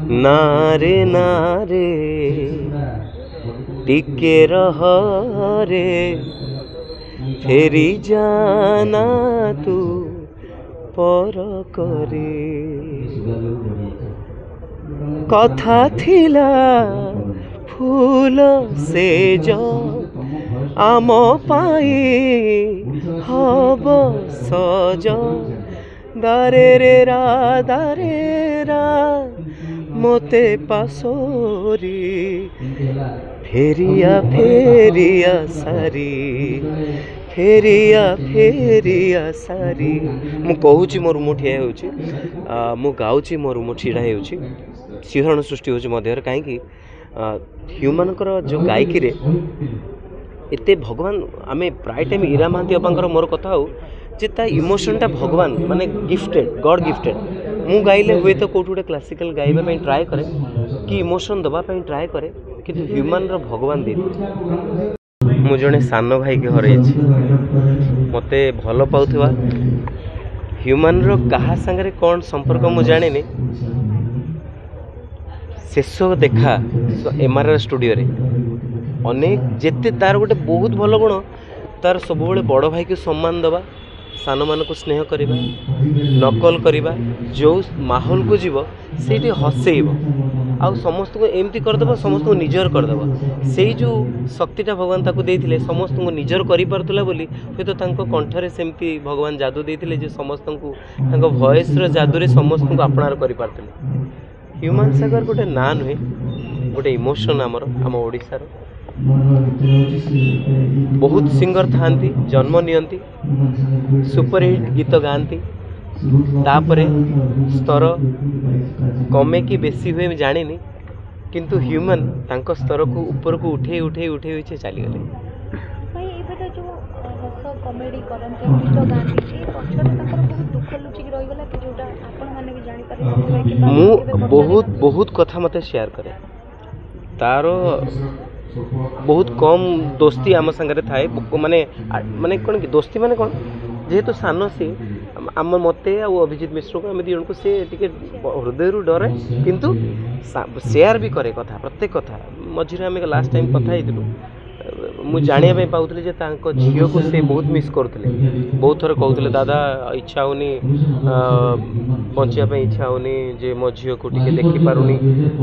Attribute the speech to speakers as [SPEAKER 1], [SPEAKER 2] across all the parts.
[SPEAKER 1] नारे नारे टिके रह रे फेरी जाना तू पर करे कथा थिला फूल से जो आम पाई हब सज दारे रा मोते पासोरी फेरिया फेरिया सारी फेरिया फेरिया सारी मु कहूँ मो रूम ठिया मु गाँची मो रूम छिड़ा होची शिहरण सृष्टि होची मध्य कहीं ह्यूमान जो गायकी रे एते भगवान आमे प्राय टाइम ईरा महांती अपांकर मोर कथा हो जे ता इमोशनटा भगवान माने गिफ्टेड गॉड गिफ्टेड मु गाइले हुए तो कोठ गोटे क्लासिकल गाइबा पई ट्राई करे कि इमोशन दबा पई ट्राई करे किंतु ह्यूमान रो भगवान दे मु जने सान भाई के हरई मते भल पाउथवा ह्यूमान रो कहा संगे कौन संपर्क मु जाने शेष देखा एमआरआर स्टूडियो रे अनेक जेते तार गोटे बहुत भल गुण तार सब बड़ भाई को सम्मान दबा सान मान को स्नेह करवा नकल करवा जो माहौल को जीव से हसैब आ समस्त को एमती करदेव समस्त को निजर करदेव से जो शक्तिटा भगवान ताको देइथिले समस्त को निजर करि पारतुला बोली हे तो तांको कंठरे सेमती भगवान जादू देइथिले जे समस्त को तांको वॉइस रो जादू रे समस्त को अपनार करि पारतुले ह्यूमन सागर गोटे ना नुहे गोटे इमोशन आमर आम ओडिसा रो बहुत सिंगर थांती जन्म नियंती सुपरहिट गीत गाती तापरे स्तर कमे कि बेसी हुए मैं जानी किंतु ह्यूमन तांको स्तर को ऊपर को उठे उठे उठे उठे चलीगले
[SPEAKER 2] कॉमेडी करते गीत गाँधी से पछरे बहुत दुख लुचिक रहीगला कि जोटा आपण माने भी जानि पारे
[SPEAKER 1] मु बहुत बहुत कथा मते शेयर करे तारो बहुत कम दोस्ती आम संगे थाए माने माने कौन कि दोस्ती माने कौन जेहेतु सान सी आम मते आ अभिजीत मिश्र को आम दी जन को सी टिके हृदय डरे किंतु शेयर भी करे कथा प्रत्येक कथा मझे आम लास्ट टाइम कथा होइतिलु मु जानिया पाऊली जे तांको झील को से बहुत मिस करते बहुत थर कहते दादा इच्छा होनी बचापी इच्छा होनी जे मो झील को टिके देखी पारुनी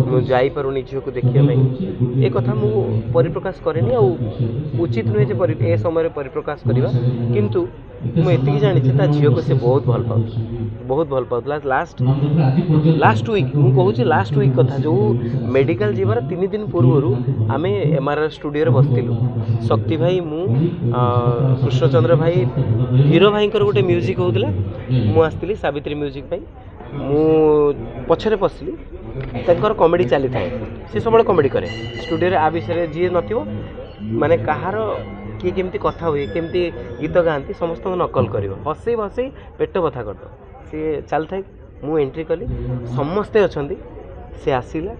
[SPEAKER 1] मुझे पारुनी झील को देखिया ये कथा मु परिप्रकाश करेनी उचित नुहे जे ए समय परिप्रकाश करवा किंतु मुझे जानी झील को से बहुत भल पाला लास्ट वीक मु कहूँ लास्ट वीक कथा जो मेडिकल जीवार 3 दिन पूर्व आम एमआरआर स्टूडियो बसलु शक्ति भाई मु कृष्णचंद्र भाई हीरो भाई गोटे म्यूजिक होता मु आसती सावित्री म्यूजिक भाई मु पछरे पशली कॉमेडी चली था सी सब कॉमेडी करे स्टूडियो आ विषय जी नथिबो माने कहार किए केमती कथा हुए केमती गीत गाँती समस्त नकल कर हसई हसई पेट बथा कर सी चल था मु एंट्री कली समस्ते अच्छा सी आसला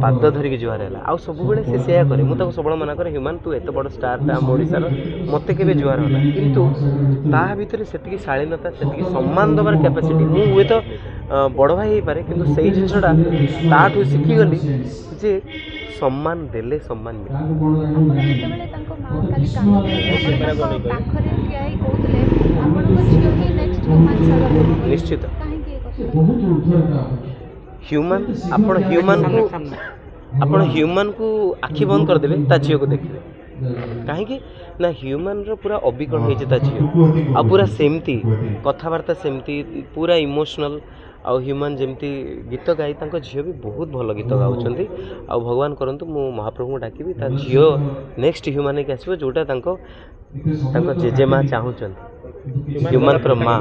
[SPEAKER 1] पाद धरिकी जुआर है आउ सब से सेया करे मुझे सब मना करे ह्यूमान तू एत बड़ स्टार आम ओडिशार मत के जुआर होला किंतु ता भितर से शालीनता से सम्मान दबार कैपेसिटी मु हुए तो बड़ भाई हो पारे किंतु से जिनसा ताठू शिखीगली जे सम्मान देले सम्मान निश्चित ह्यूमन आपण ह्यूमन को आखि बंद करदेवे ता झील को देखिए कहीं ना ह्यूमन रो पूरा अबिकल हो झील आ पूरा सेमती कथबार्ता सेमती पूरा इमोशनल आ ह्यूमन जमती गीत गाई तांको झील भी बहुत भल गीत गाउछंती आ भगवान करंतु मु महाप्रभु को डाकिबी ता झील नेक्स्ट ह्यूमन के आसीबो जोटा तांको जेजेमा चाहूछंती ह्यूमन कर मां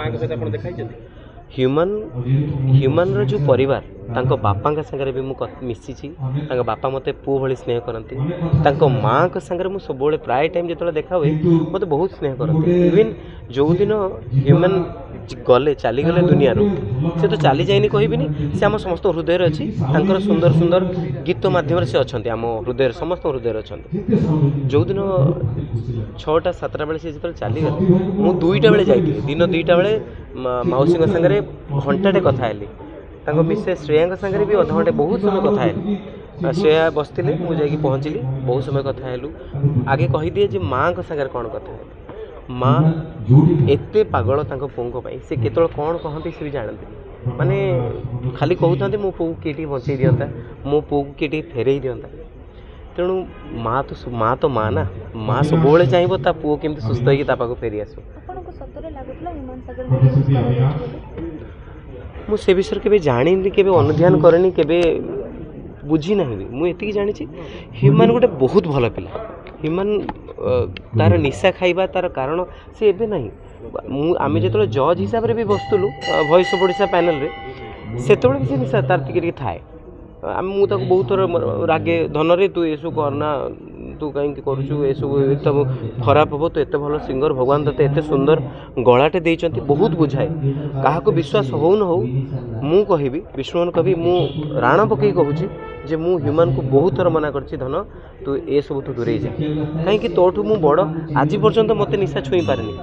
[SPEAKER 1] ह्यूमन रो जो परिवार तांको बापा का संगे भी मिसी बापा मते पुओ भली स्नेह करती माँ का संगे मुझे सब प्राय टाइम जो देखा हुए मत बहुत स्नेह करती इवन जो दिन ह्यूमन गले चली गले दुनिया से तो चली जाए कहबिनी से आम समस्त हृदय अच्छी सुंदर सुंदर गीत मध्यम से अच्छा आम हृदय समस्त हृदय अच्छा जो दिन 6टा 7टा बेले से जो चली गले मुझे 2टा बेले जाइए दिन 2टा बेले मौसी संगे घंटाटे कथा हेली ତାଙ୍କ ମିସେସ୍ ଶ୍ରେୟାଙ୍କ ସାଙ୍ଗରେ ବି ଅଧଘଣ୍ଟେ ବହୁତ ସମୟ କଥା ହେଲୁ। ଶ୍ରେୟା ବସିଥିଲେ, ମୁଁ ଯାଇକି ପହଞ୍ଚିଲି, ବହୁତ ସମୟ କଥା ହେଲୁ। ଆଗେ କହିଦିଏ ଯେ ମାଆଙ୍କ ସାଙ୍ଗରେ କ'ଣ କଥା ହେଲୁ। ମା ଏତେ ପାଗଳ ତାଙ୍କ ପୁଅଙ୍କ ପାଇଁ, ସେ କେତେବେଳେ କ'ଣ କହନ୍ତି ସେ ବି ଜାଣନ୍ତିନି। ମାନେ ଖାଲି କହୁଥାନ୍ତି ମୋ ପୁଅକୁ କିଏ ଟିକେ ବଞ୍ଚେଇ ଦିଅନ୍ତା, ମୋ ପୁଅକୁ କିଏ ଟିକେ ଫେରେଇ ଦିଅନ୍ତା। ତେଣୁ ମା ତ ମା ନା, ମା ସବୁବେଳେ ଚାହିଁବ ତା ପୁଅ କେମିତି ସୁସ୍ଥ ହେଇକି ତା ପାଖକୁ ଫେରି ଆସିବ।
[SPEAKER 2] ଆପଣଙ୍କୁ ସତରେ ଲାଗୁଥିଲା ହ୍ୟୁମାନ ସାଗରଙ୍କୁ ୟୁଜ୍ କରାଯାଉଛି ବୋଲି?
[SPEAKER 1] ମୁଁ ସେ ବିଷୟରେ କେବେ ଜାଣିନି, କେବେ ଅନୁଧ୍ୟାନ କରେନି, କେବେ ବୁଝି ନାହିଁ ବି। ମୁଁ ଏତିକି ଜାଣିଛି ହ୍ୟୁମାନ ଗୋଟେ ବହୁତ ଭଲ ପିଲା। ହ୍ୟୁମାନ ତାର ନିଶା ଖାଇବା ତାର କାରଣ ସେ ଏବେ ନାହିଁ। ଆମେ ଯେତେବେଳେ ଜଜ୍ ହିସାବରେ ବି ବସୁଥିଲୁ ଭଏସ୍ ଅଫ୍ ଓଡ଼ିଶା ପ୍ୟାନେଲ୍ରେ, ସେତେବେଳେ ବି ସେ ନିଶା ତାର ଟିକେ ଟିକେ ଥାଏ। ମୁଁ ତାକୁ ବହୁତ ଥର ରାଗେ, ଧନରେ ତୁ ଏସବୁ କରନା, ତୁ କାହିଁକି କରୁଛୁ ଏସବୁ, ଏତେ ଖରାପ ହେବ, ତୁ ଏତେ ଭଲ ସିଙ୍ଗର, ଭଗବାନ ତୋତେ ଏତେ ସୁନ୍ଦର ଗଳାଟେ ଦେଇଛନ୍ତି, ବହୁତ ବୁଝାଏ। କାହାକୁ ବିଶ୍ୱାସ ହଉ ନ ହଉ, ମୁଁ କହିବି, ବିଷ୍ଣୁମାନ କହିବି, ମୁଁ ରାଣ ପକେଇ କହୁଛି ଯେ ମୁଁ ହ୍ୟୁମାନଙ୍କୁ ବହୁତ ଥର ମନା କରିଛି, ଧନ ତୁ ଏସବୁ ତୁ ଦୂରେଇ ଯା, କାହିଁକି ତୋଠୁ ମୁଁ ବଡ଼, ଆଜି ପର୍ଯ୍ୟନ୍ତ ମୋତେ ନିଶା ଛୁଇଁ ପାରିନି,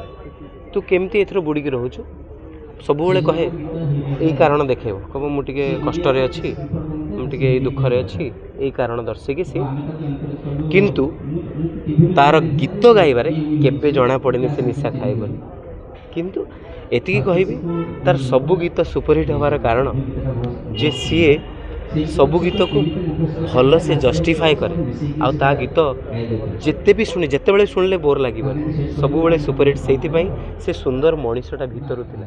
[SPEAKER 1] ତୁ କେମିତି ଏଥର ବୁଡ଼ିକି ରହୁଛୁ। ସବୁବେଳେ କହେ ଏଇ କାରଣ ଦେଖେଇବ, କହିବ ମୁଁ ଟିକେ କଷ୍ଟରେ ଅଛି, ମୁଁ ଟିକେ ଏଇ ଦୁଃଖରେ ଅଛି, ଏଇ କାରଣ ଦର୍ଶେଇକି ସେ, କିନ୍ତୁ ତାର ଗୀତ ଗାଇବାରେ କେବେ ଜଣାପଡ଼େନି ସେ ନିଶା ଖାଏ ବୋଲି। କିନ୍ତୁ ଏତିକି କହିବି, ତାର ସବୁ ଗୀତ ସୁପରହିଟ୍ ହେବାର କାରଣ ଯେ ସିଏ ସବୁ ଗୀତକୁ ଭଲ ସେ ଜଷ୍ଟିଫାଏ କରେ, ଆଉ ତା ଗୀତ ଯେତେବେଳେ ଶୁଣିଲେ ବୋର୍ ଲାଗିବନି, ସବୁବେଳେ ସୁପରହିଟ୍। ସେଇଥିପାଇଁ ସେ ସୁନ୍ଦର ମଣିଷଟା ଭିତରୁ ଥିଲା।